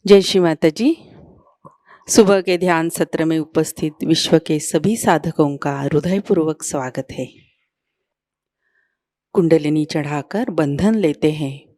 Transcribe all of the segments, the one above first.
जय श्री माताजी। सुबह के ध्यान सत्र में उपस्थित विश्व के सभी साधकों का हृदयपूर्वक स्वागत है। कुंडलिनी चढ़ाकर बंधन लेते हैं।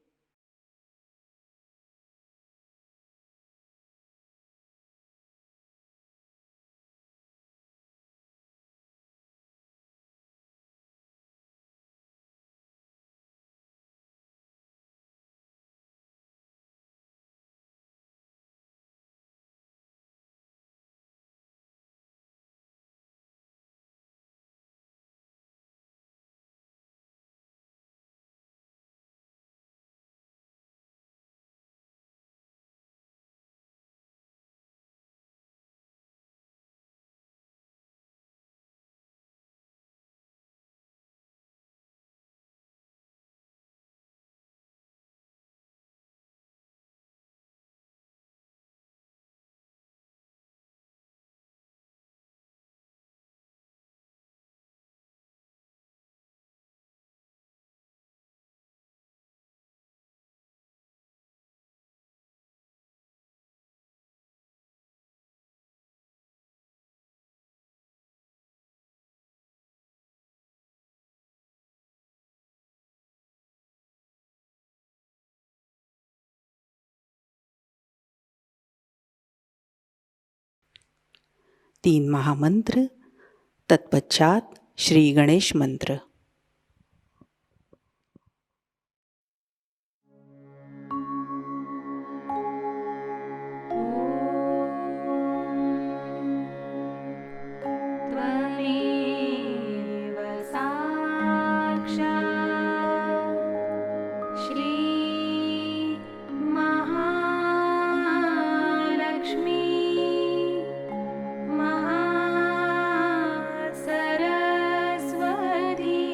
तीन महामंत्र, तत्पश्चात श्री गणेश मंत्र। सरस्वती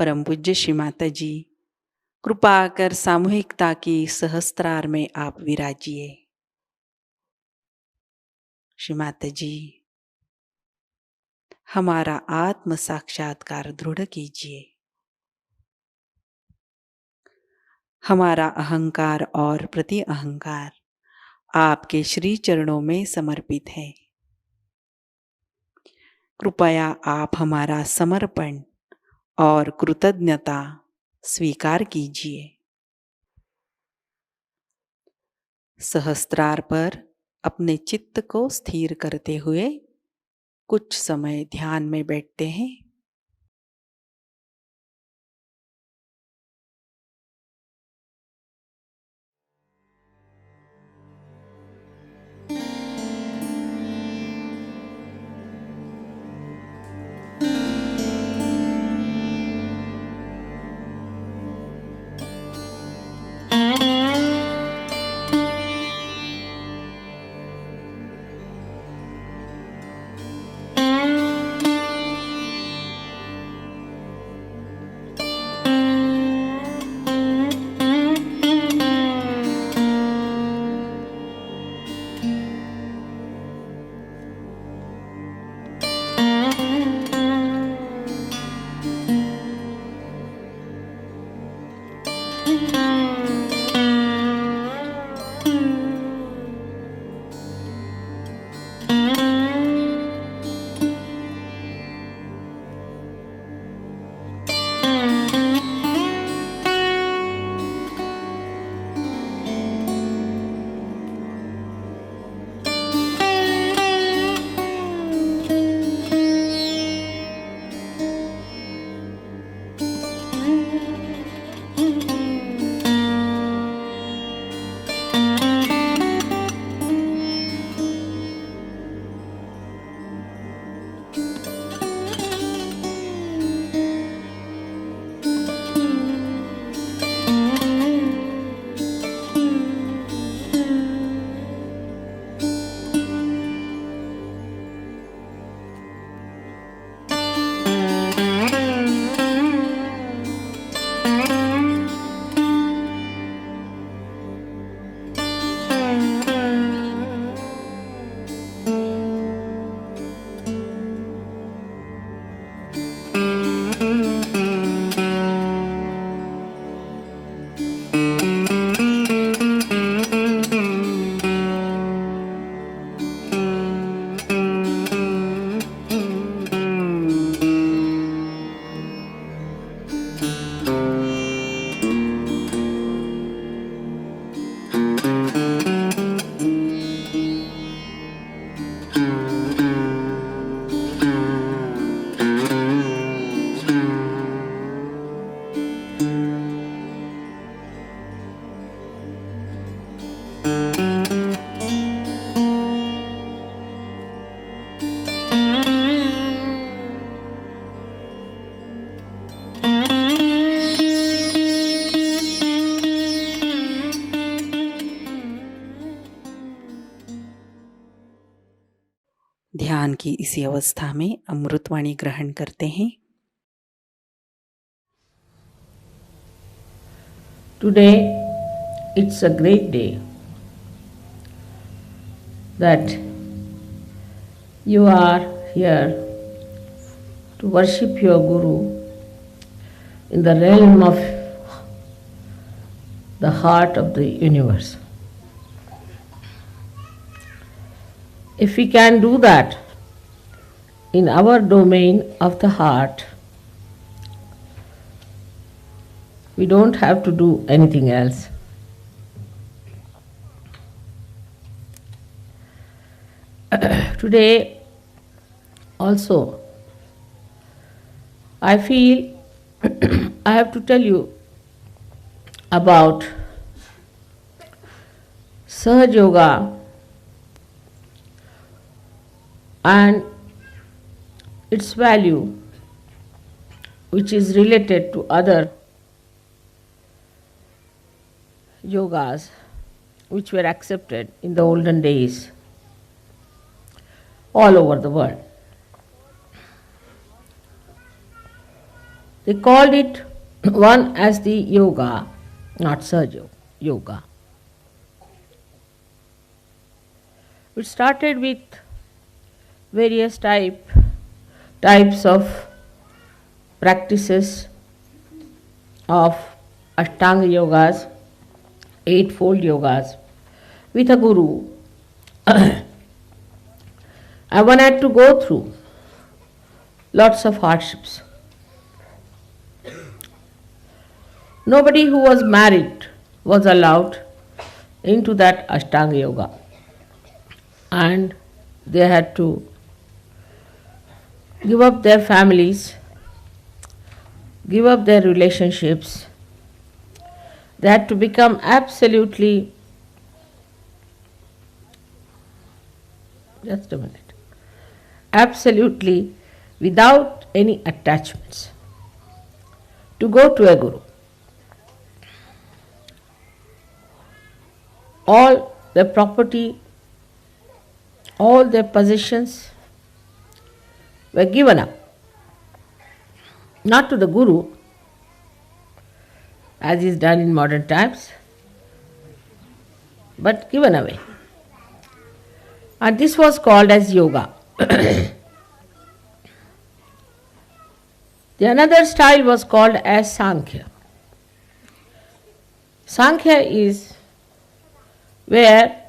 परम पूज्य श्री माताजी, कृपा कर सामूहिकता की सहस्त्रार में आप विराजिए। श्री माताजी, हमारा आत्म साक्षात्कार दृढ़ कीजिए। हमारा अहंकार और प्रति अहंकार आपके श्री चरणों में समर्पित है। कृपया आप हमारा समर्पण और कृतज्ञता स्वीकार कीजिए। सहस्त्रार पर अपने चित्त को स्थिर करते हुए कुछ समय ध्यान में बैठते हैं। ध्यान की इसी अवस्था में अमृतवाणी ग्रहण करते हैं। Today, it's a great day that you are here to worship your Guru in the realm of the heart of the universe. If we can do that in our domain of the heart, we don't have to do anything else. Today also, I feel I have to tell you about Sahajayoga and its value, which is related to other yogas which were accepted in the olden days all over the world. They called it one as the yoga, not Sahaja Yoga. It started with various types of practices of Ashtanga yogas, eightfold yogas, with a guru. And one had to go through lots of hardships. Nobody who was married was allowed into that Ashtanga yoga, and they had to give up their families, give up their relationships. They had to become absolutely, just a minute, absolutely without any attachments to go to a guru. All their property, all their possessions were given up, not to the guru, as is done in modern times, but given away. And this was called as yoga. The another style was called as Sankhya. Sankhya is where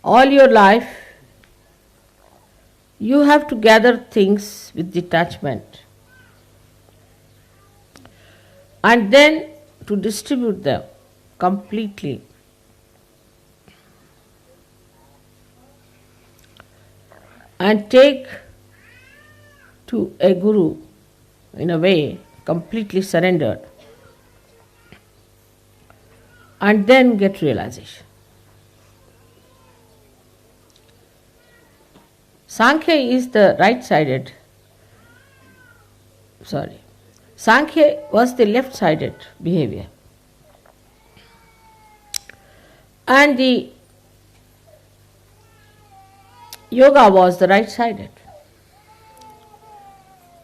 all your life you have to gather things with detachment and then to distribute them completely. And take to a guru in a way completely surrendered, and then get realization. Sankhya is the right-sided, Sankhya was the left-sided behavior. And the yoga was the right-sided.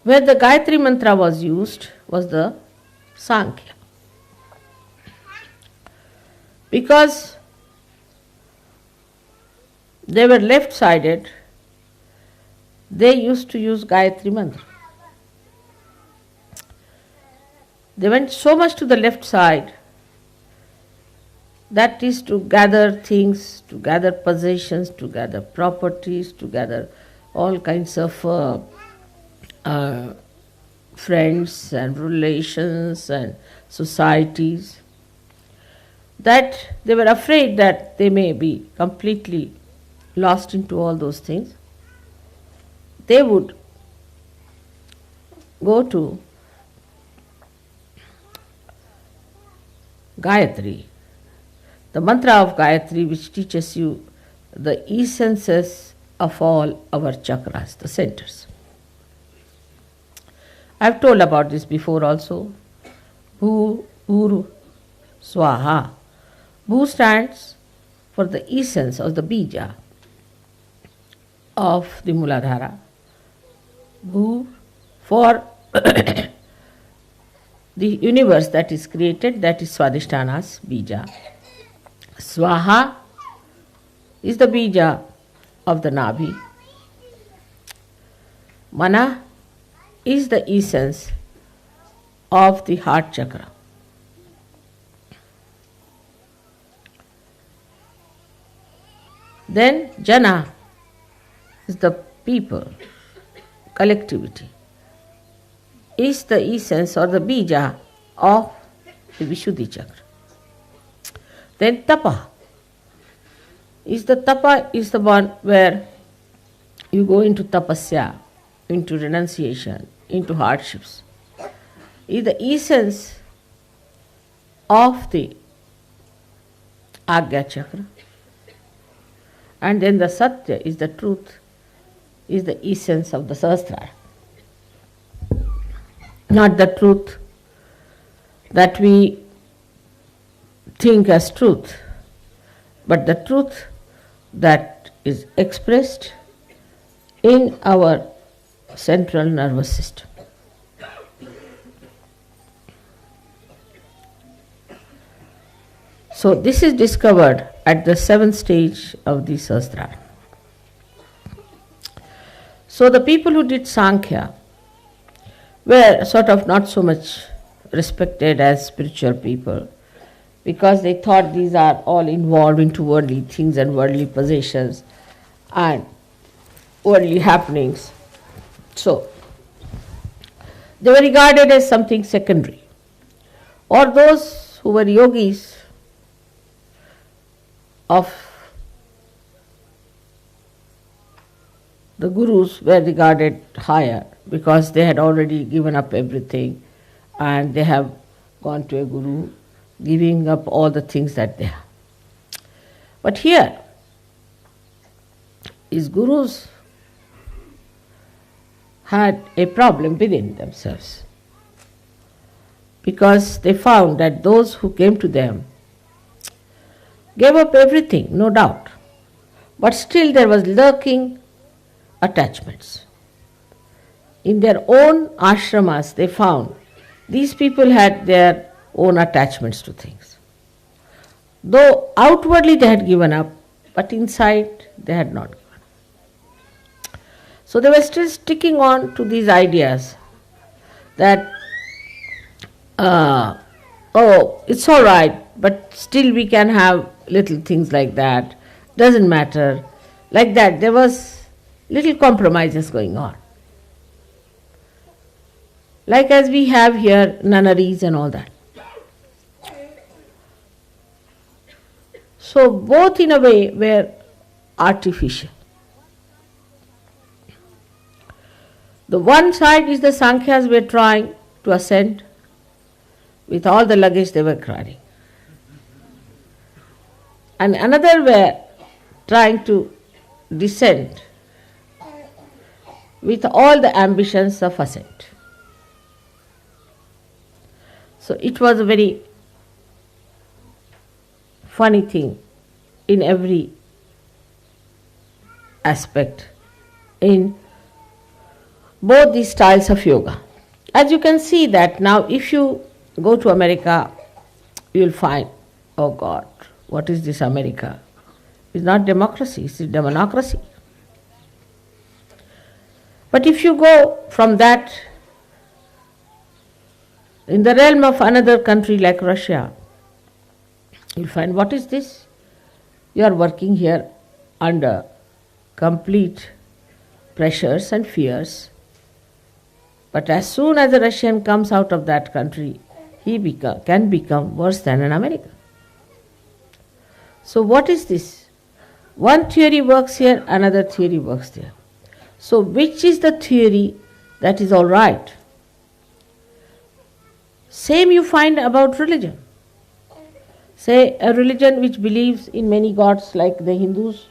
Where the Gayatri mantra was used was the Sankhya. Because they were left-sided, they used to use Gayatri mantra. They went so much to the left side, that is to gather things, to gather possessions, to gather properties, to gather all kinds of friends and relations and societies, that they were afraid that they may be completely lost into all those things. They would go to Gayatri, the mantra of Gayatri, which teaches you the essences of all our chakras, the centers. I have told about this before also. Bhu, Uru, Swaha. Bhu stands for the essence of the bija of the Muladhara. Bhu for the universe that is created, that is Swadhisthana's bija. Swaha is the bija of the Nabhi. Mana is the essence of the heart chakra. Then Jana is the people, collectivity, is the essence or the bija of the Vishuddhi chakra. Then Tapa is the one where you go into tapasya, into renunciation, into hardships. Is the essence of the Agya chakra. And then the Satya is the truth, is the essence of the Sahasrara. Not the truth that we think as truth, but the truth that is expressed in our central nervous system. So this is discovered at the 7th stage of the Sahasrara. So the people who did Sankhya were sort of not so much respected as spiritual people, because they thought these are all involved into worldly things and worldly possessions and worldly happenings. So they were regarded as something secondary. Or those who were yogis of the gurus were regarded higher, because they had already given up everything and they have gone to a guru, giving up all the things that they have. But here, these gurus had a problem within themselves, because they found that those who came to them gave up everything, no doubt, but still there was lurking attachments. In their own ashramas, they found these people had their own attachments to things. Though outwardly they had given up, but inside they had not given up. So they were still sticking on to these ideas that, oh, it's all right, but still we can have little things like that, doesn't matter. Like that, there was little compromises going on. Like as we have here nunneries and all that. So both in a way were artificial. The one side is the Sankhyas were trying to ascend. With all the luggage they were carrying. And another were trying to descend with all the ambitions of ascent. So it was a very funny thing in every aspect in both these styles of yoga. As you can see that now, if you go to America, you will find, oh God, what is this America? It's not democracy, it's demonocracy. But if you go from that in the realm of another country like Russia, you'll find, what is this? You are working here under complete pressures and fears. But as soon as a Russian comes out of that country, he can become worse than an American. So what is this? One theory works here, another theory works there. So which is the theory that is all right? Same you find about religion. Say a religion which believes in many gods like the Hindus,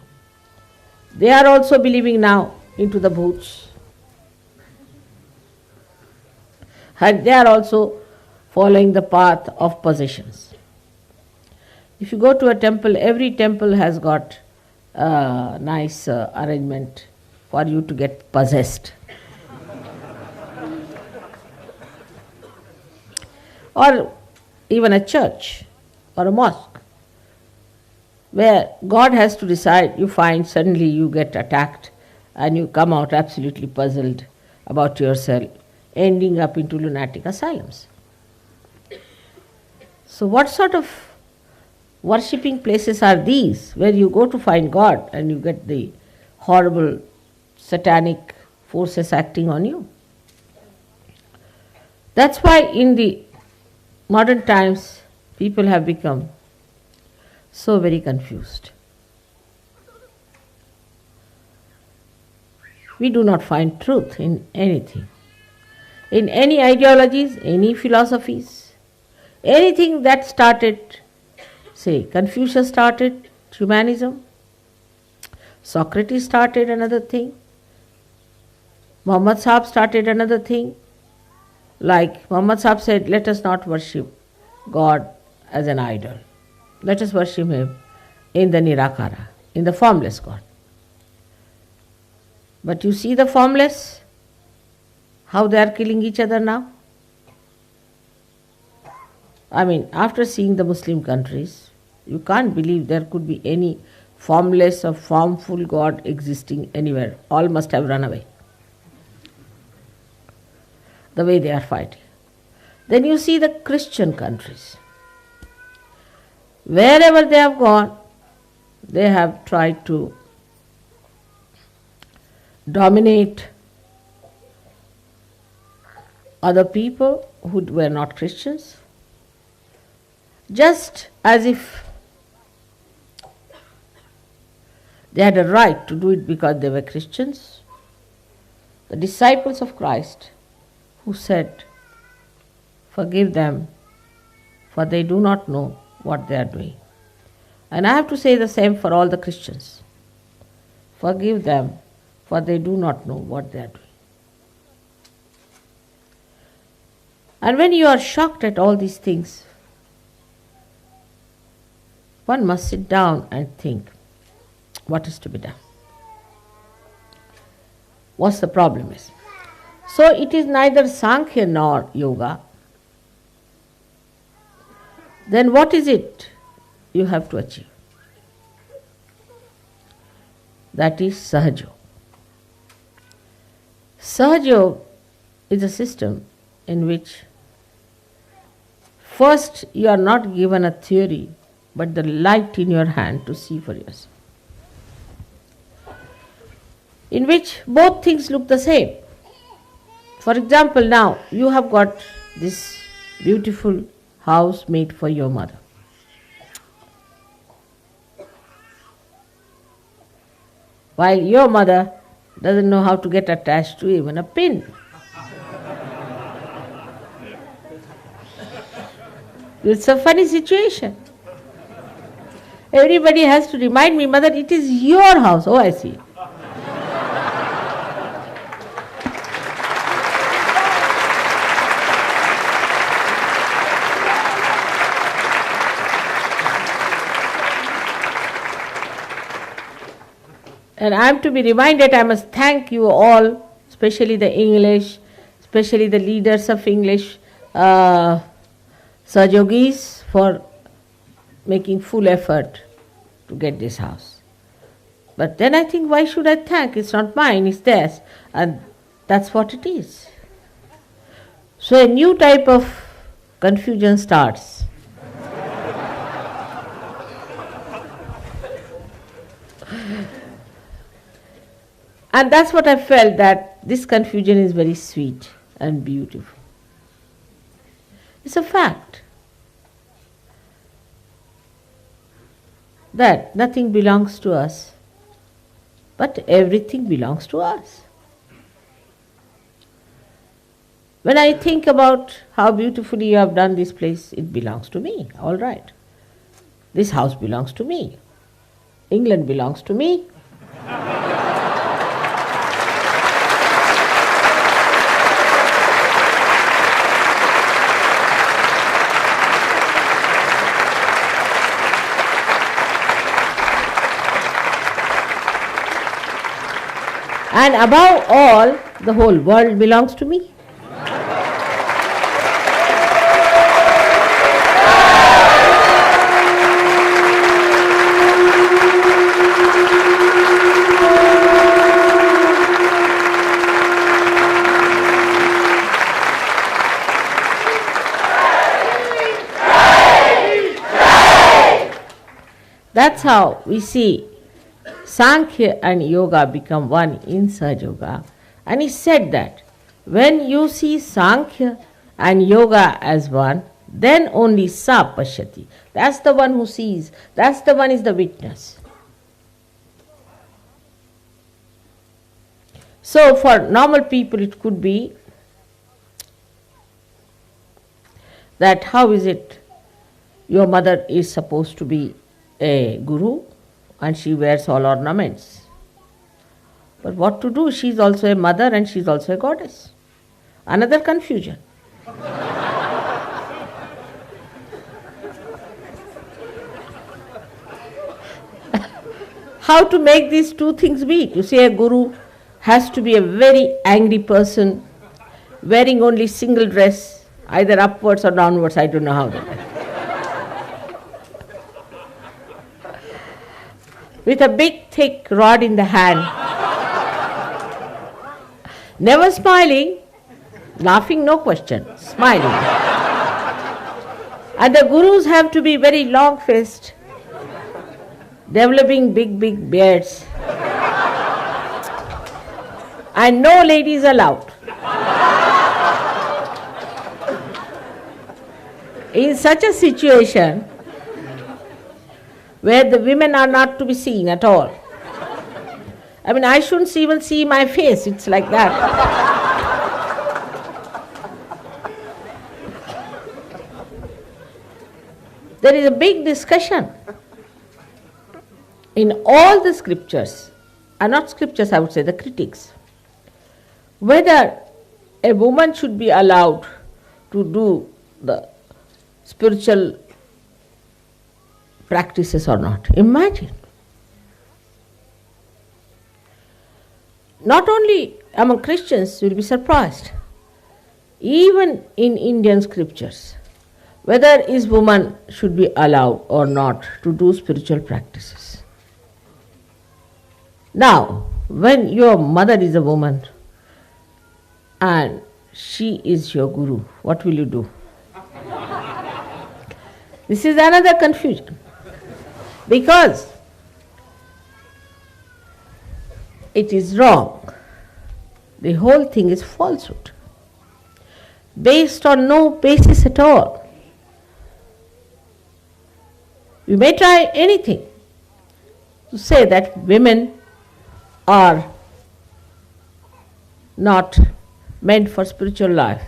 they are also believing now into the bhoots. And they are also following the path of possessions. If you go to a temple, every temple has got a nice arrangement for you to get possessed. Or even a church or a mosque, where God has to decide, you find suddenly you get attacked and you come out absolutely puzzled about yourself, ending up into lunatic asylums. So what sort of worshipping places are these, where you go to find God and you get the horrible satanic forces acting on you? That's why in the modern times people have become so very confused. We do not find truth in anything, in any ideologies, any philosophies, anything that started, say, Confucius started humanism, Socrates started another thing, Muhammad Sahib started another thing. Like Muhammad Sahib said, let us not worship God as an idol. Let us worship Him in the Nirakara, in the formless God. But you see the formless, how they are killing each other now? I mean, after seeing the Muslim countries, you can't believe there could be any formless or formful God existing anywhere. All must have run away. The way they are fighting. Then you see the Christian countries. Wherever they have gone, they have tried to dominate other people who were not Christians, just as if they had a right to do it because they were Christians. The disciples of Christ who said, "Forgive them, for they do not know what they are doing." And I have to say the same for all the Christians. Forgive them, for they do not know what they are doing. And when you are shocked at all these things, one must sit down and think, what is to be done? What's the problem is? So it is neither Sankhya nor Yoga. Then what is it you have to achieve? That is Sahajayoga. Sahajayoga is a system in which first you are not given a theory, but the light in your hand to see for yourself. In which both things look the same. For example, now you have got this beautiful house made for your mother. While your mother doesn't know how to get attached to even a pin. It's a funny situation. Everybody has to remind me, "Mother, it is your house." Oh, I see. And I am to be reminded, I must thank you all, especially the English, especially the leaders of English, Sahajogis, for making full effort to get this house. But then I think, why should I thank? It's not mine, it's theirs. And that's what it is. So a new type of confusion starts. And that's what I felt, that this confusion is very sweet and beautiful. It's a fact that nothing belongs to us, but everything belongs to us. When I think about how beautifully you have done this place, it belongs to me, all right. This house belongs to me. England belongs to me. And above all, the whole world belongs to me. That's how we see Sankhya and Yoga become one in Sahajayoga. And he said that when you see Sankhya and Yoga as one, then only Sa Pashyati. That's the one who sees. That's the one is the witness. So for normal people it could be that how is it your mother is supposed to be a guru and she wears all ornaments. But what to do? She is also a mother and she is also a goddess. Another confusion. How to make these two things meet? You see, a guru has to be a very angry person, wearing only single dress, either upwards or downwards, I don't know how they wear. With a big thick rod in the hand, never smiling, laughing no question, smiling. And the gurus have to be very long-faced, developing big beards, and no ladies allowed. In such a situation, where the women are not to be seen at all, I mean, I shouldn't even see my face, it's like that. There is a big discussion in all the scriptures, and not scriptures, I would say, the critics, whether a woman should be allowed to do the spiritual practices or not. Imagine. Not only among Christians, you will be surprised, even in Indian scriptures, whether is woman should be allowed or not to do spiritual practices. Now, when your mother is a woman and she is your guru, what will you do? This is another confusion, because it is wrong. The whole thing is falsehood, based on no basis at all. You may try anything to say that women are not meant for spiritual life.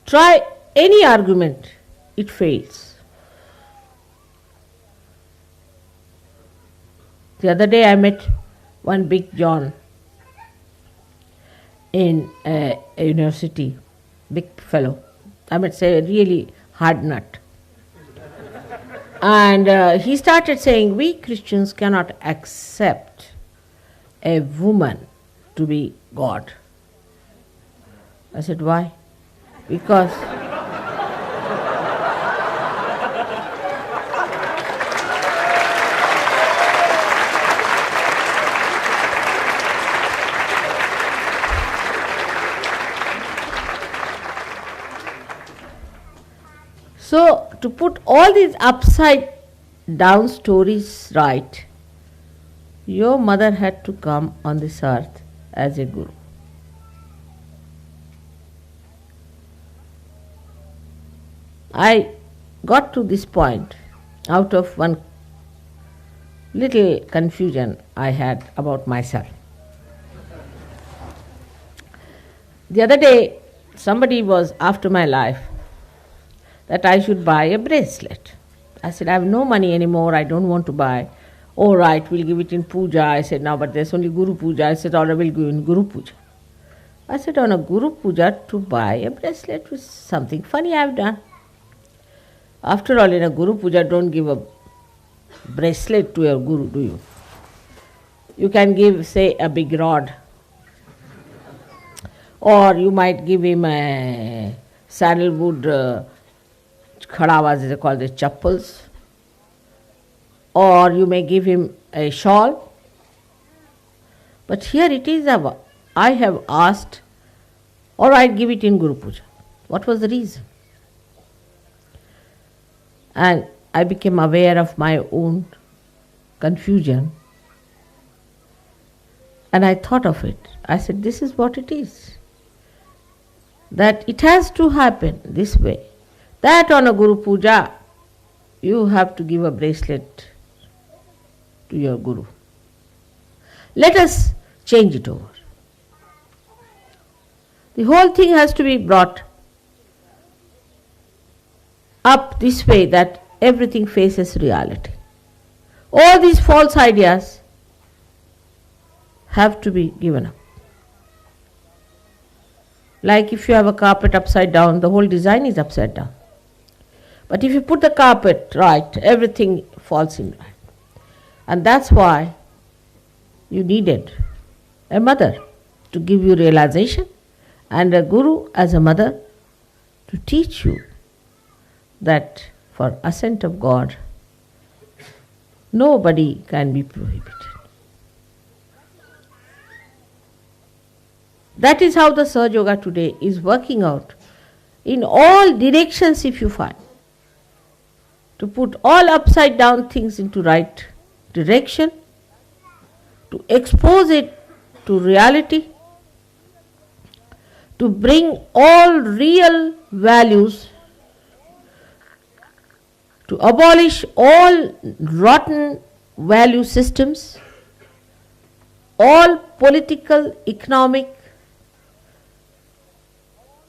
Try any argument, it fails. The other day I met one big John in a university, big fellow, I might say a really hard nut. And he started saying, we Christians cannot accept a woman to be God. I said, why? Because so, to put all these upside down stories right, your mother had to come on this earth as a guru. I got to this point out of one little confusion I had about myself. The other day, somebody was after my life that I should buy a bracelet. I said, I have no money anymore, I don't want to buy. All right, we'll give it in Puja. I said, no, but there's only Guru Puja. I said, all right, we'll give in Guru Puja. I said, on a Guru Puja to buy a bracelet was something funny I've done. After all, in a Guru Puja, don't give a bracelet to your Guru, do you? You can give, say, a big rod. Or you might give him a sandalwood khadavas, as they call the chappals, or you may give him a shawl. But here it is, I have asked, or I'd give it in Guru Puja. What was the reason? And I became aware of my own confusion, and I thought of it. I said, this is what it is, that it has to happen this way. That on a Guru Puja, you have to give a bracelet to your Guru. Let us change it over. The whole thing has to be brought up this way that everything faces reality. All these false ideas have to be given up. Like if you have a carpet upside down, the whole design is upside down. But if you put the carpet right, everything falls in line. And that's why you needed a mother to give you realization, and a guru as a mother to teach you that for ascent of God, nobody can be prohibited. That is how the Sahajayoga today is working out in all directions, if you find. To put all upside down things into right direction, to expose it to reality, to bring all real values, to abolish all rotten value systems, all political, economic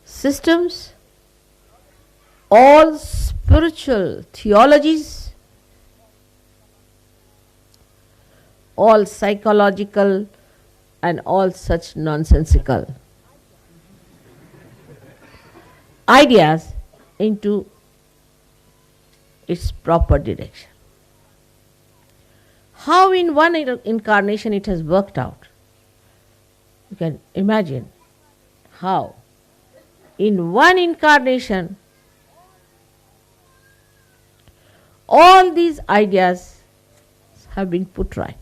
systems, all spiritual theologies, all psychological and all such nonsensical ideas into its proper direction. How in one incarnation it has worked out. You can imagine how in one incarnation all these ideas have been put right.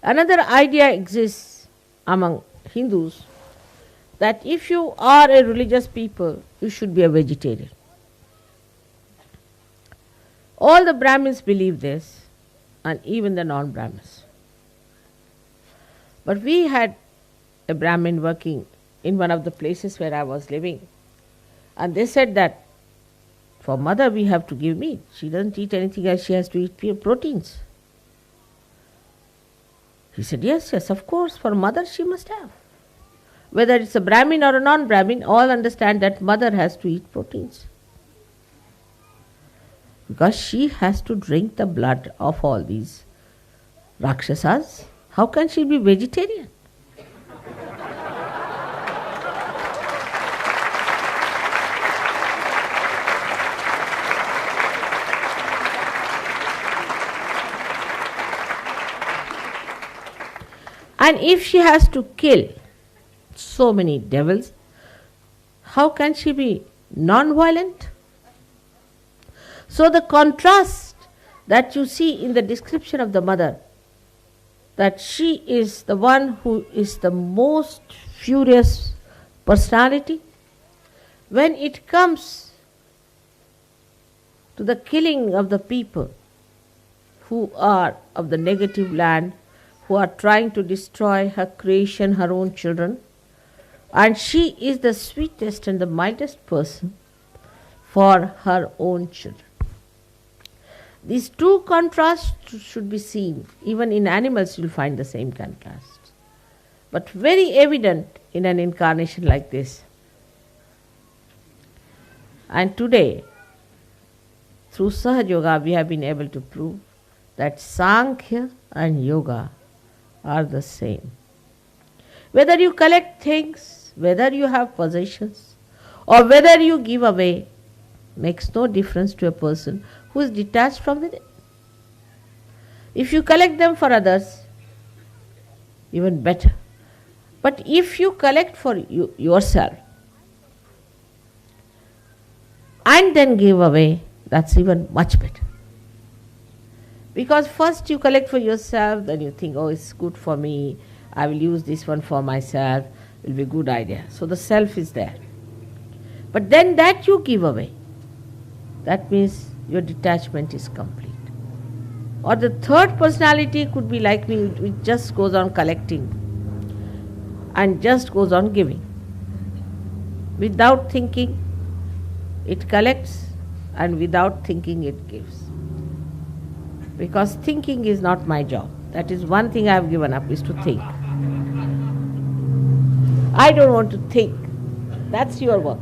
Another idea exists among Hindus that if you are a religious people, you should be a vegetarian. All the Brahmins believe this, and even the non-Brahmins. But we had a Brahmin working in one of the places where I was living, and they said that for mother we have to give meat. She doesn't eat anything else, she has to eat pure proteins. He said, yes, of course, for mother she must have. Whether it's a Brahmin or a non-Brahmin, all understand that mother has to eat proteins. Because she has to drink the blood of all these Rakshasas. How can she be vegetarian? And if she has to kill so many devils, how can she be non-violent? So the contrast that you see in the description of the mother, that she is the one who is the most furious personality, when it comes to the killing of the people who are of the negative land, who are trying to destroy her creation, her own children, and she is the sweetest and the mildest person for her own children. These two contrasts should be seen. Even in animals you will find the same contrast. But very evident in an incarnation like this. And today, through Sahajayoga, we have been able to prove that Sankhya and Yoga are the same. Whether you collect things, whether you have possessions, or whether you give away, makes no difference to a person who is detached from it. If you collect them for others, even better. But if you collect for yourself and then give away, that's even much better. Because first you collect for yourself, then you think, oh, it's good for me, I will use this one for myself, it will be a good idea. So the self is there. But then that you give away, that means your detachment is complete. Or the third personality could be like me, which just goes on collecting and just goes on giving. Without thinking, it collects, and without thinking, it gives. Because thinking is not my job. That is one thing I have given up, is to think. I don't want to think. That's your work,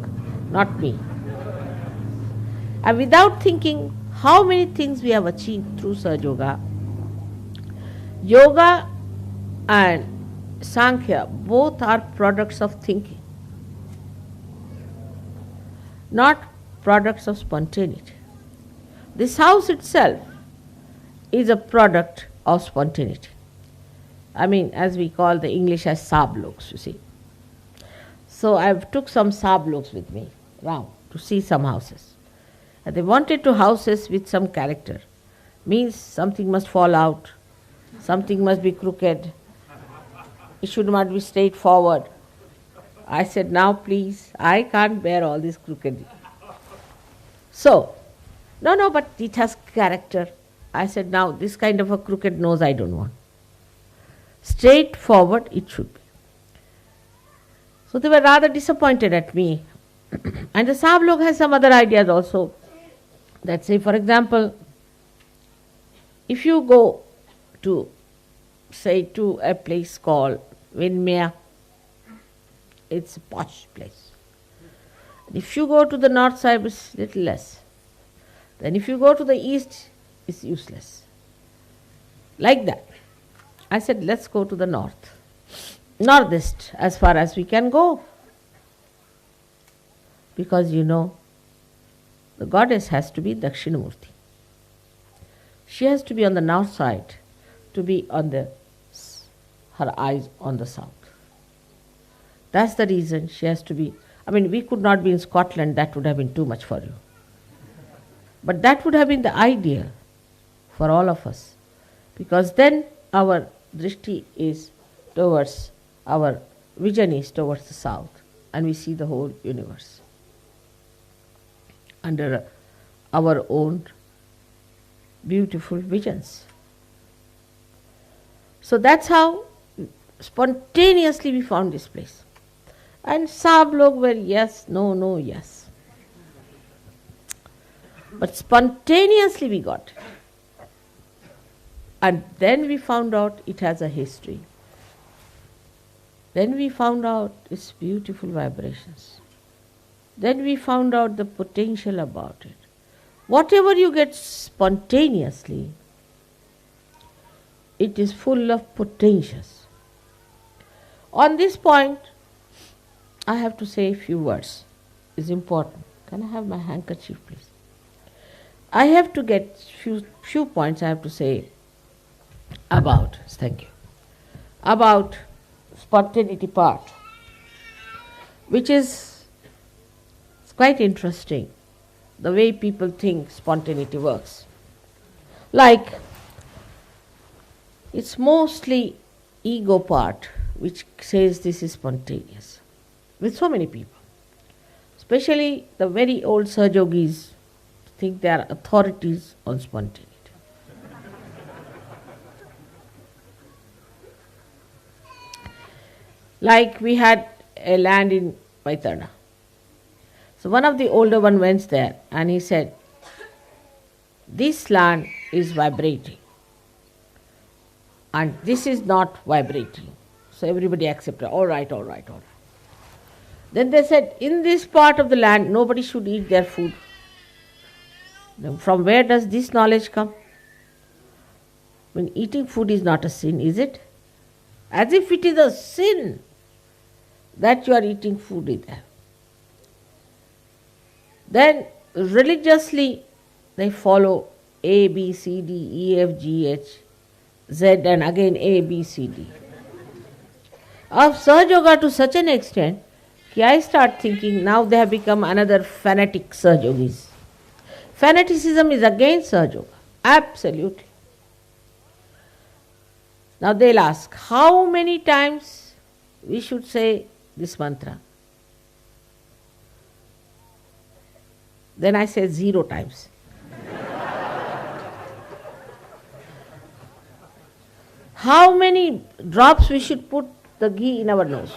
not me. And without thinking, how many things we have achieved through Sahajayoga. Yoga and Sankhya both are products of thinking, not products of spontaneity. This house itself is a product of spontaneity. I mean, as we call the English as sabloks, you see. So I took some sabloks with me round to see some houses. And they wanted to houses with some character. Means something must fall out, something must be crooked, it should not be straightforward. I said, now please, I can't bear all this crooked. So, no, but it has character. I said, now this kind of a crooked nose I don't want. Straightforward it should be. So they were rather disappointed at me. And the Sablok has some other ideas also. That say, for example, if you go to, say, to a place called Vinmaya, it's a posh place. If you go to the north side, it's little less. Then if you go to the east, it's useless. Like that. I said, let's go to the north. Northeast, as far as we can go. Because the goddess has to be Dakshinamurti. She has to be on the north side to be on her eyes on the south. That's the reason she has to be. I mean, we could not be in Scotland, that would have been too much for you. But that would have been the ideal for all of us. Because then our drishti is towards, our vision is towards the south, and we see the whole universe under our own beautiful visions. So that's how spontaneously we found this place. And Sablok were yes, no, yes. But spontaneously we got it. And then we found out it has a history. Then we found out its beautiful vibrations. Then we found out the potential about it. Whatever you get spontaneously, it is full of potentials. On this point, I have to say a few words. It's important. Can I have my handkerchief, please? I have to get few points I have to say about, thank you, about spontaneity part, which is quite interesting, the way people think spontaneity works. Like, it's mostly ego part which says this is spontaneous, with so many people. Especially the very old Sahajogis think they are authorities on spontaneity. Like we had a land in Vaitarna. So one of the older one went there and he said, this land is vibrating and this is not vibrating. So everybody accepted, all right. Then they said, in this part of the land, nobody should eat their food. Then from where does this knowledge come? When eating food is not a sin, is it? As if it is a sin that you are eating food in there. Then religiously they follow A, B, C, D, E, F, G, H, Z and again A, B, C, D. Of Sahajayoga to such an extent that I start thinking now they have become another fanatic Sahajogis. Fanaticism is against Sahajayoga, absolutely. Now they'll ask, how many times we should say this mantra? Then I say 0 times. How many drops we should put the ghee in our nose?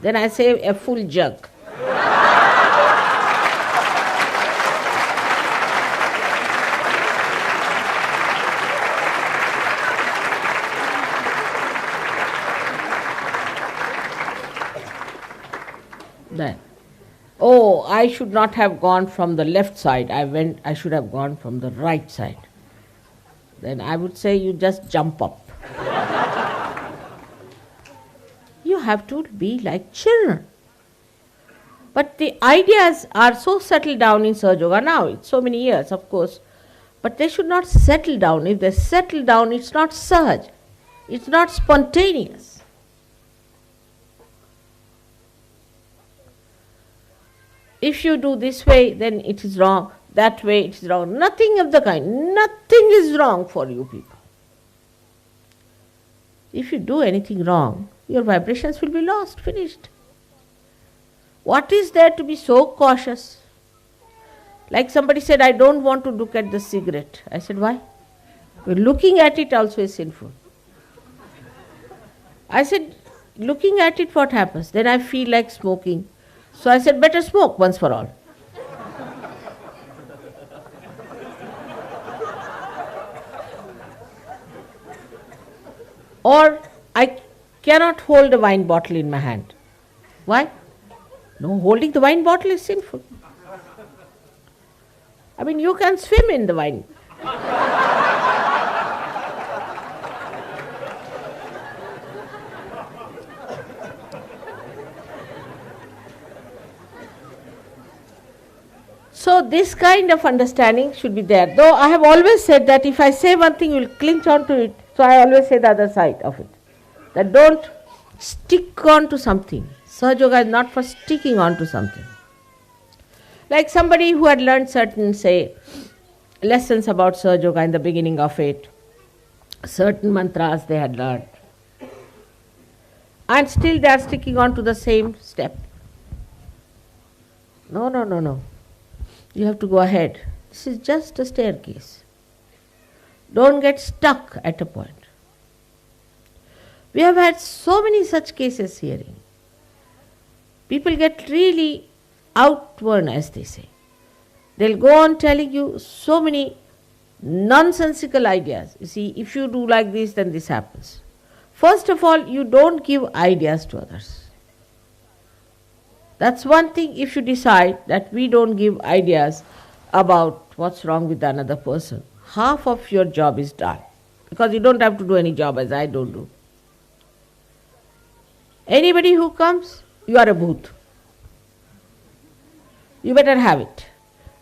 Then I say a full jug. Then, I should not have gone from the left side. I should have gone from the right side. Then I would say you just jump up. You have to be like children. But the ideas are so settled down in Sahajayoga now. It's so many years, of course. But they should not settle down. If they settle down, it's not sahaj. It's not spontaneous. If you do this way, then it is wrong. That way, it is wrong. Nothing of the kind. Nothing is wrong for you people. If you do anything wrong, your vibrations will be lost, finished. What is there to be so cautious? Like somebody said, I don't want to look at the cigarette. I said, why? Well, looking at it also is sinful. I said, looking at it, what happens? Then I feel like smoking. So I said, better smoke once for all. Or I cannot hold a wine bottle in my hand. Why? No, holding the wine bottle is sinful. I mean, you can swim in the wine. So this kind of understanding should be there. Though I have always said that if I say one thing, you will cling on to it. So I always say the other side of it. That don't stick on to something. Sahaja is not for sticking on to something. Like somebody who had learned certain, say, lessons about Sahaja in the beginning of it, certain mantras they had learned, and still they are sticking on to the same step. No. You have to go ahead. This is just a staircase. Don't get stuck at a point. We have had so many such cases hearing. People get really outworn, as they say. They'll go on telling you so many nonsensical ideas. You see, if you do like this, then this happens. First of all, you don't give ideas to others. That's one thing. If you decide that we don't give ideas about what's wrong with another person, half of your job is done. Because you don't have to do any job as I don't do. Anybody who comes, you are a bhoot. You better have it.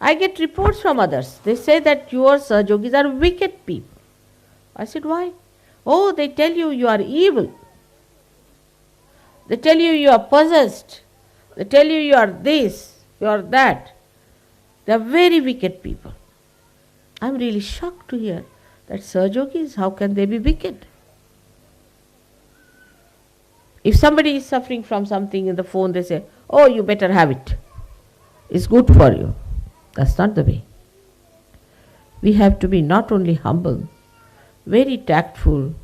I get reports from others. They say that your Sahajogis are wicked people. I said, why? Oh, they tell you you are evil. They tell you you are possessed. They tell you you are this, you are that. They are very wicked people. I am really shocked to hear that Sahajogis, how can they be wicked? If somebody is suffering from something in the phone, they say, oh, you better have it. It's good for you. That's not the way. We have to be not only humble, very tactful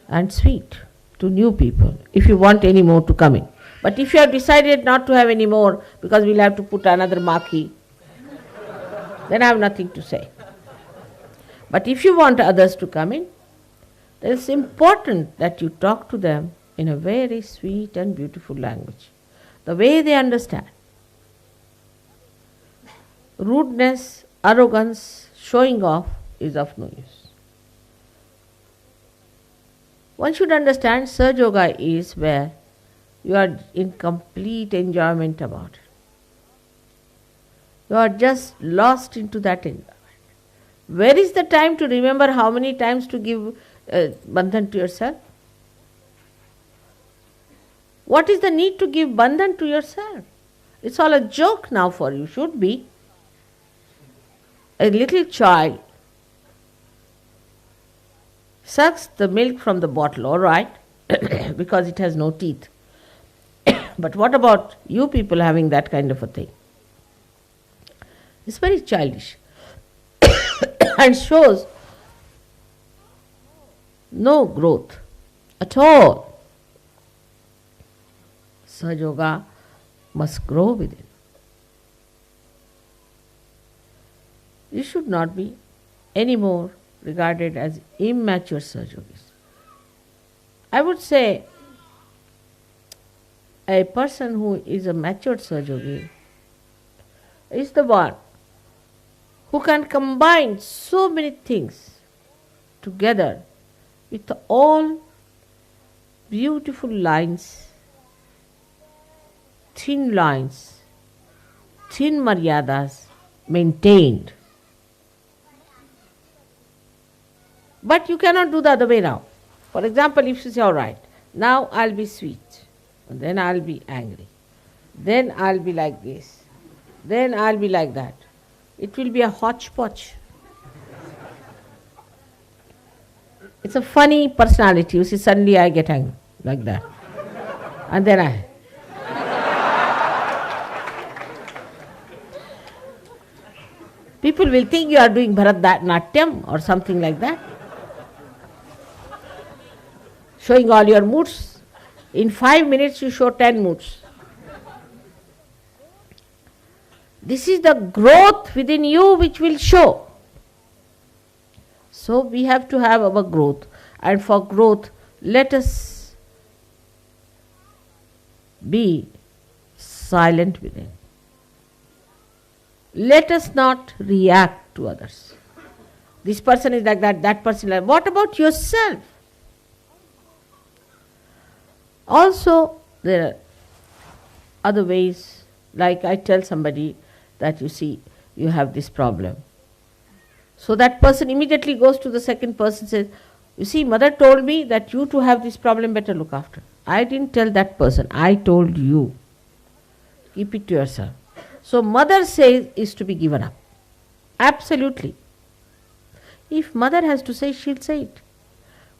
and sweet to new people if you want any more to come in. But if you have decided not to have any more because we'll have to put another marquee, then I have nothing to say. But if you want others to come in, then it's important that you talk to them in a very sweet and beautiful language, the way they understand. Rudeness, arrogance, showing off is of no use. One should understand Sahaja is where you are in complete enjoyment about it. You are just lost into that enjoyment. Where is the time to remember how many times to give bandhan to yourself? What is the need to give bandhan to yourself? It's all a joke now for you, should be. A little child sucks the milk from the bottle, all right, because it has no teeth. But what about you people having that kind of a thing? It's very childish and shows no growth at all. Sahaja must grow within. You should not be anymore regarded as immature Sahajogis. I would say a person who is a matured Sahajogi is the one who can combine so many things together with all beautiful lines, thin maryadas maintained. But you cannot do the other way now. For example, if you say, all right, now I'll be sweet, and then I'll be angry, then I'll be like this, then I'll be like that. It will be a hodgepodge. It's a funny personality. You see, suddenly I get angry, like that. And then I... People will think you are doing Bharatanatyam or something like that. Showing all your moods. In 5 minutes you show 10 moods. This is the growth within you which will show. So we have to have our growth. And for growth, let us be silent within. Let us not react to others. This person is like that, that person is like that. What about yourself? Also, there are other ways, like I tell somebody that you see, you have this problem. So that person immediately goes to the second person and says, you see, mother told me that you too have this problem, better look after. I didn't tell that person, I told you. Keep it to yourself. So mother says is to be given up. Absolutely. If mother has to say, she'll say it.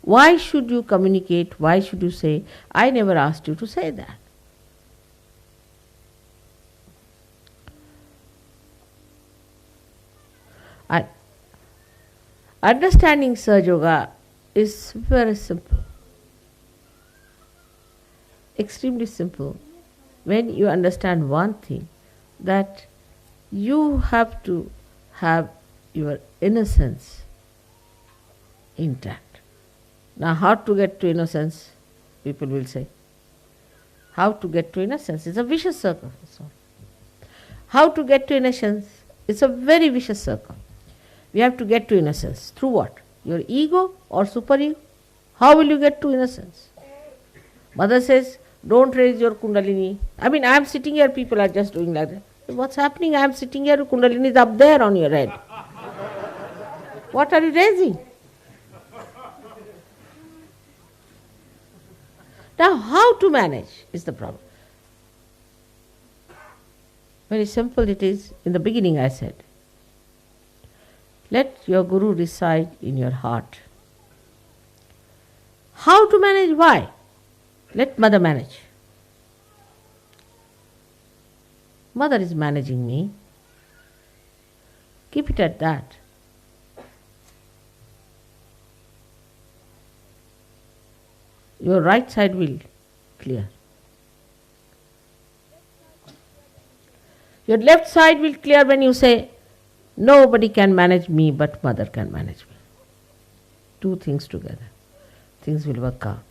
Why should you communicate? Why should you say, I never asked you to say that? And understanding Sahajayoga is very simple. Extremely simple. When you understand one thing, that you have to have your innocence intact. Now, how to get to innocence? People will say. How to get to innocence? It's a vicious circle. How to get to innocence? It's a very vicious circle. We have to get to innocence. Through what? Your ego or superego? How will you get to innocence? Mother says, don't raise your kundalini. I mean, I am sitting here, people are just doing like that. What's happening? I am sitting here, kundalini is up there on your head. What are you raising? Now, how to manage is the problem. Very simple it is. In the beginning I said, let your Guru reside in your heart. How to manage? Why? Let mother manage. Mother is managing me. Keep it at that. Your right side will clear. Your left side will clear when you say, nobody can manage me but mother can manage me. Two things together. Things will work out.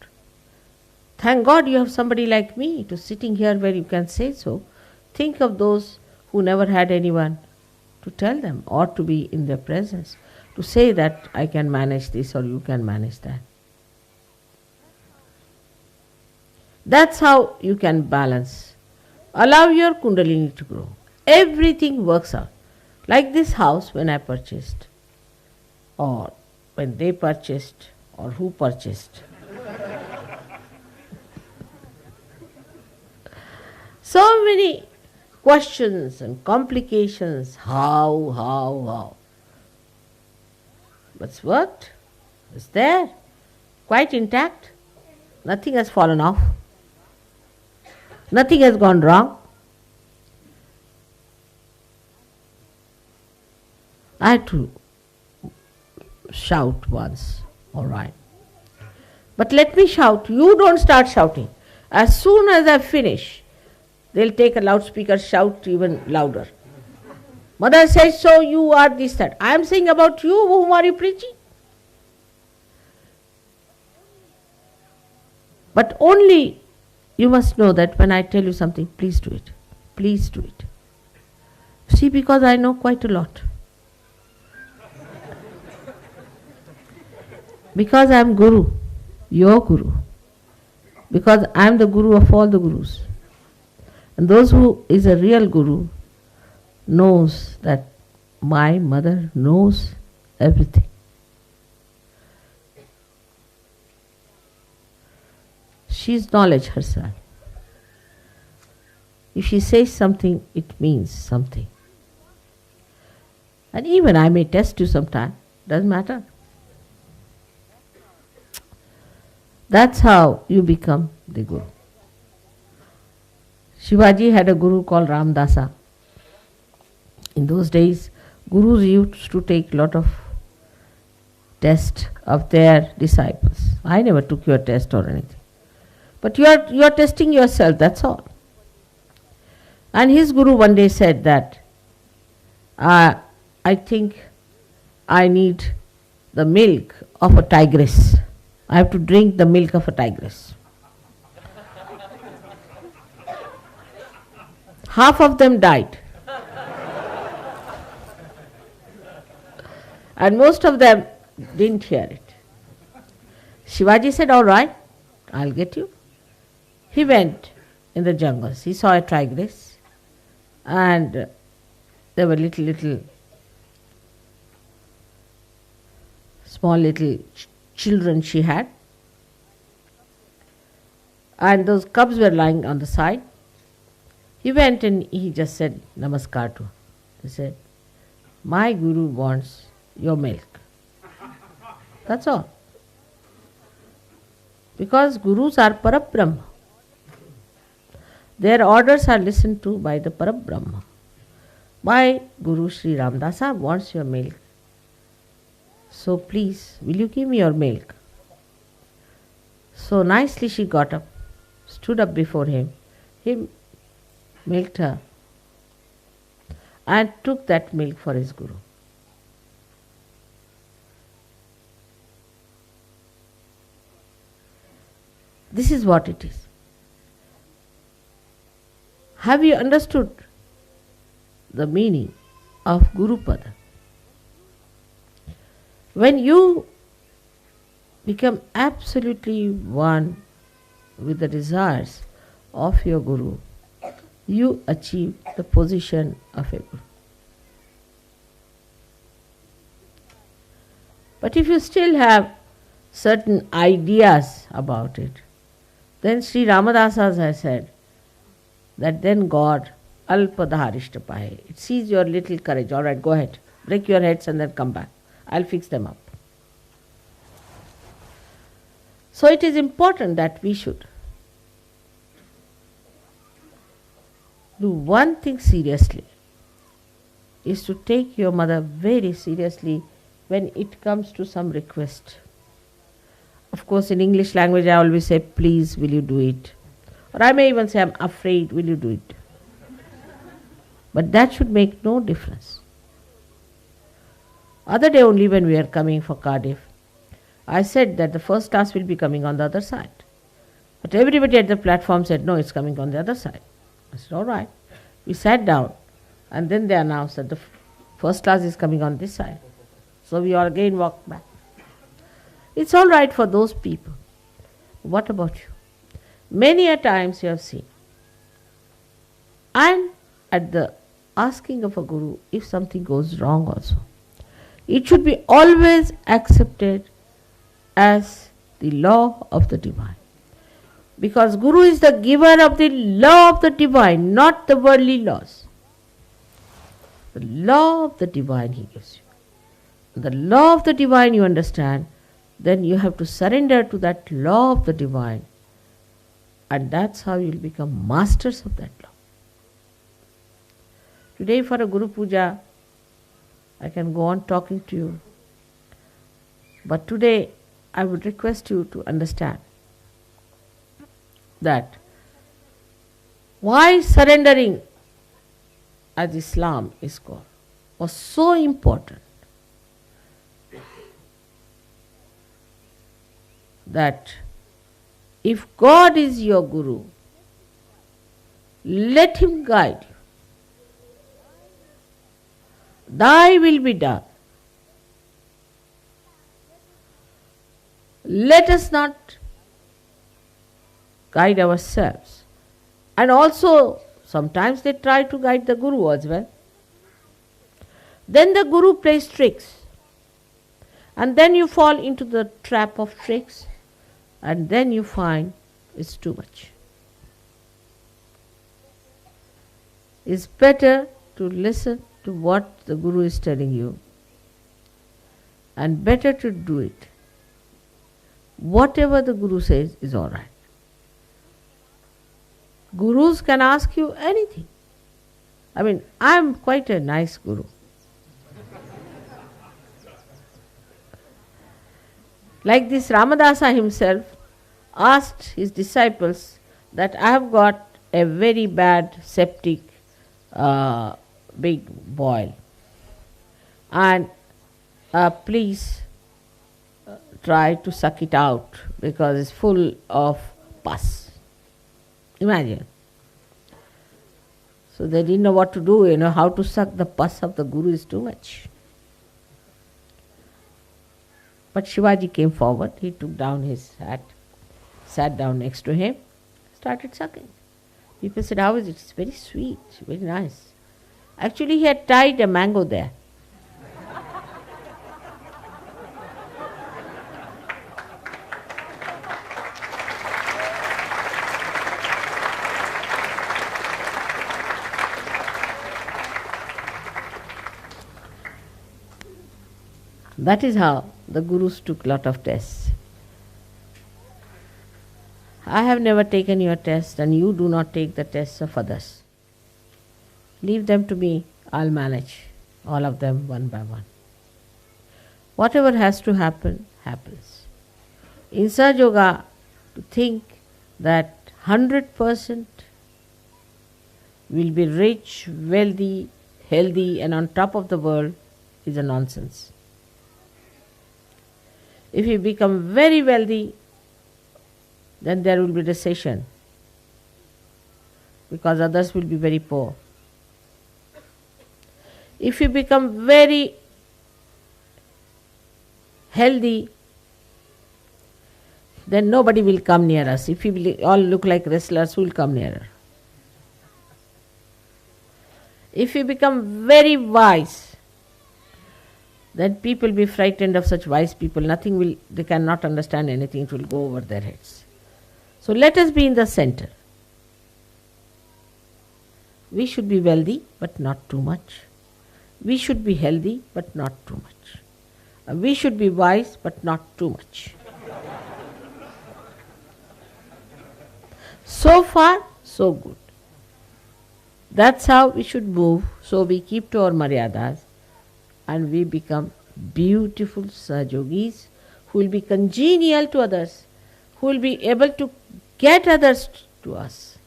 Thank God you have somebody like me to sitting here where you can say so. Think of those who never had anyone to tell them or to be in their presence, to say that I can manage this or you can manage that. That's how you can balance. Allow your kundalini to grow. Everything works out. Like this house when I purchased, or when they purchased, or who purchased. So many questions and complications. How? But it's worked. It's there. Quite intact. Nothing has fallen off. Nothing has gone wrong. I had to shout once, all right. But let me shout. You don't start shouting. As soon as I finish, they'll take a loudspeaker, shout even louder. Mother says, so you are this, that. I am saying about you, whom are you preaching? But only you must know that when I tell you something, please do it. Please do it. See, because I know quite a lot. Because I am Guru, your Guru. Because I am the Guru of all the Gurus. And those who is a real Guru knows that my mother knows everything. She is knowledge herself. If she says something, it means something. And even I may test you sometime, doesn't matter. That's how you become the Guru. Shivaji had a Guru called Ramdasa. In those days, Gurus used to take a lot of tests of their disciples. I never took your test or anything. But you are testing yourself, that's all. And his Guru one day said that, I think I need the milk of a tigress. I have to drink the milk of a tigress. Half of them died. And most of them didn't hear it. Shivaji said, all right, I'll get you. He went in the jungles. He saw a tigress and there were little small little children she had. And those cubs were lying on the side. He went and he just said namaskar to her. He said, my Guru wants your milk. That's all. Because Gurus are Parabrahma. Their orders are listened to by the Parabrahma. My Guru Shri Ramdasa wants your milk. So please, will you give me your milk? So nicely she got up, stood up before him. He milked her and took that milk for his Guru. This is what it is. Have you understood the meaning of Guru Pada? When you become absolutely one with the desires of your Guru, you achieve the position of a Guru. But if you still have certain ideas about it, then Sri Ramadasa has said that then God alpadharishtapahe. It sees your little courage. All right, go ahead. Break your heads and then come back. I'll fix them up. So it is important that we should do one thing seriously, is to take your mother very seriously when it comes to some request. Of course, in English language I always say, please, will you do it? Or I may even say, I'm afraid, will you do it? But that should make no difference. Other day only when we are coming for Cardiff, I said that the first class will be coming on the other side. But everybody at the platform said, no, it's coming on the other side. I said, all right. We sat down and then they announced that the first class is coming on this side. So we all again walked back. It's all right for those people. What about you? Many a times you have seen. And at the asking of a Guru, if something goes wrong also, it should be always accepted as the law of the divine. Because Guru is the giver of the law of the divine, not the worldly laws. The law of the divine he gives you. The law of the divine you understand, then you have to surrender to that law of the divine. And that's how you will become masters of that law. Today for a Guru Puja, I can go on talking to you. But today I would request you to understand that why surrendering, as Islam is called, was so important. That if God is your Guru, let Him guide you. Thy will be done. Let us not guide ourselves. And also, sometimes they try to guide the Guru as well. Then the Guru plays tricks. And then you fall into the trap of tricks. And then you find is too much. It's better to listen to what the Guru is telling you and better to do it. Whatever the Guru says is alright. Gurus can ask you anything. I mean, I'm quite a nice Guru. Like this Ramadasa himself asked his disciples that I have got a very bad septic big boil, and please try to suck it out because it's full of pus. Imagine. So they didn't know what to do, how to suck the pus of the Guru is too much. But Shivaji came forward, he took down his hat, sat down next to him, started sucking. People said, how is it? It's very sweet, very nice. Actually, he had tied a mango there. That is how the Gurus took lot of tests. I have never taken your test, and you do not take the tests of others. Leave them to me, I'll manage all of them one by one. Whatever has to happen, happens. In Sahajayoga, to think that 100% will be rich, wealthy, healthy, and on top of the world is a nonsense. If you become very wealthy, then there will be recession because others will be very poor. If you become very healthy, then nobody will come near us. If we all look like wrestlers, who will come nearer? If you become very wise, then people will be frightened of such wise people. They cannot understand anything, it will go over their heads. So let us be in the center. We should be wealthy, but not too much. We should be healthy, but not too much. We should be wise, but not too much. So far, so good. That's how we should move. So we keep to our maryadas and we become beautiful Sahajogis who will be congenial to others, who will be able to get others to us,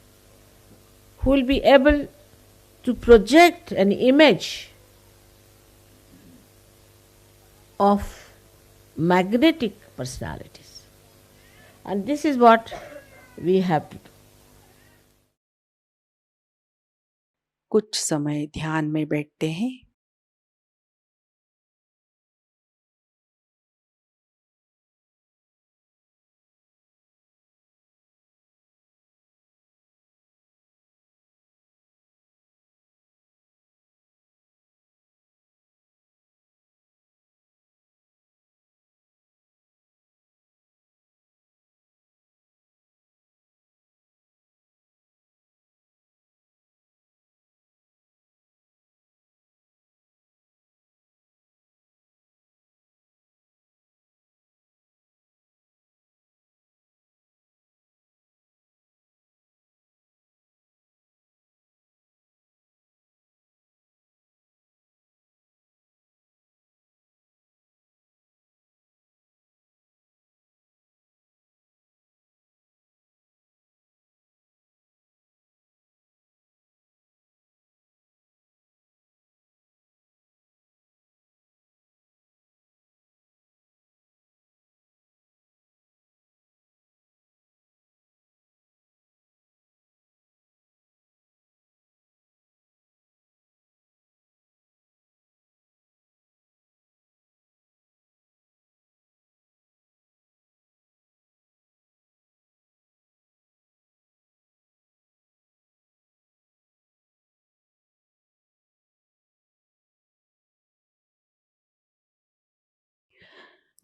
who will be able to project an image of magnetic personalities. And this is what we have to do. कुछ समय ध्यान में बैठते हैं।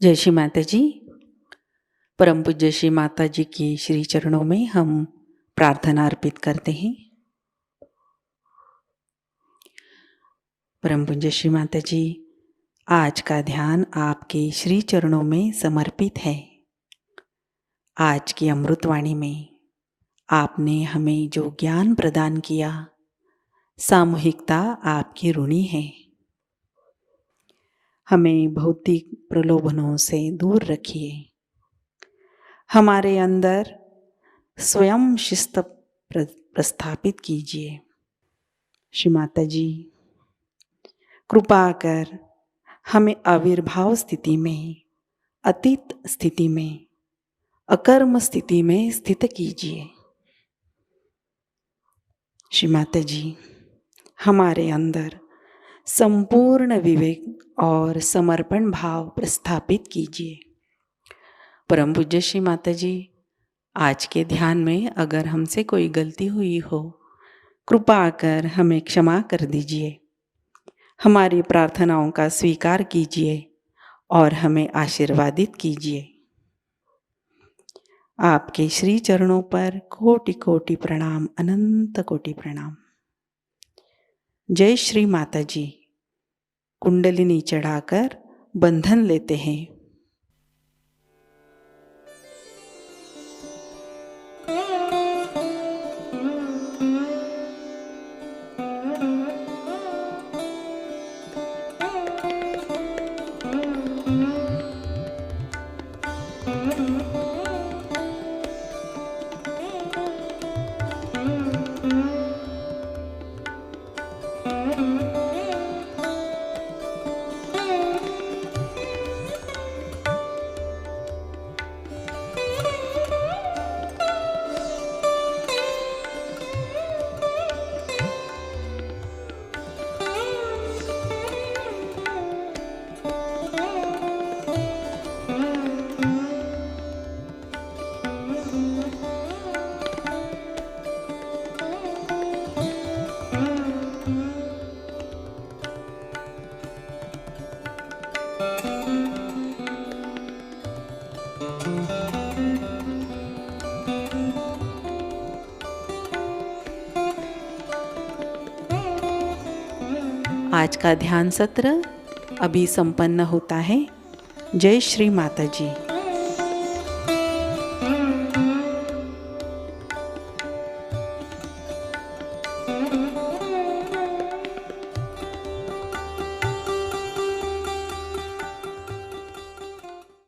जय श्री माता जी। परम पूज्य श्री माता जी की श्री चरणों में हम प्रार्थना अर्पित करते हैं। परम पूज्य श्री माता जी, आज का ध्यान आपके श्री चरणों में समर्पित है। आज की अमृतवाणी में आपने हमें जो ज्ञान प्रदान किया, सामूहिकता आपकी ऋणी है। हमें भौतिक प्रलोभनों से दूर रखिए। हमारे अंदर स्वयं शिस्त प्रस्थापित कीजिए। श्री माता जी, कृपा कर हमें आविर्भाव स्थिति में, अतीत स्थिति में, अकर्म स्थिति में स्थित कीजिए। श्री माता जी, हमारे अंदर संपूर्ण विवेक और समर्पण भाव प्रस्थापित कीजिए। परम पूज्य श्री माता जी, आज के ध्यान में अगर हमसे कोई गलती हुई हो, कृपा कर हमें क्षमा कर दीजिए। हमारी प्रार्थनाओं का स्वीकार कीजिए और हमें आशीर्वादित कीजिए। आपके श्री चरणों पर कोटि कोटि प्रणाम, अनंत कोटि प्रणाम। जय श्री माता जी। कुंडलिनी चढ़ाकर बंधन लेते हैं। आज का ध्यान सत्र अभी संपन्न होता है। जय श्री माता जी।